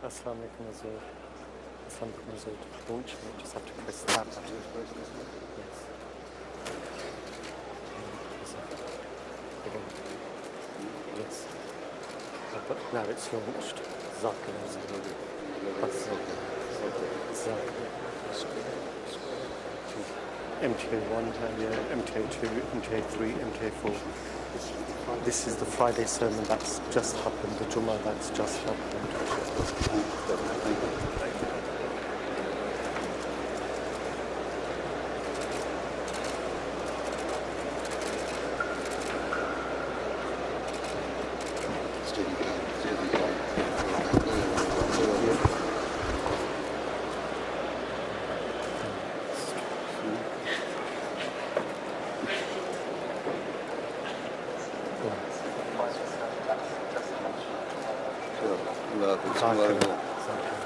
Assalamu alaikum Azur. Assalamu alaikum Azur. Launch me, just have to press that button. Yes. Again. Yes. But now it's launched. Jazakallah Azur. MTA1, MTA2, MTA3, MTA4. This is the Friday sermon that's just happened, the Jummah that's just happened. الله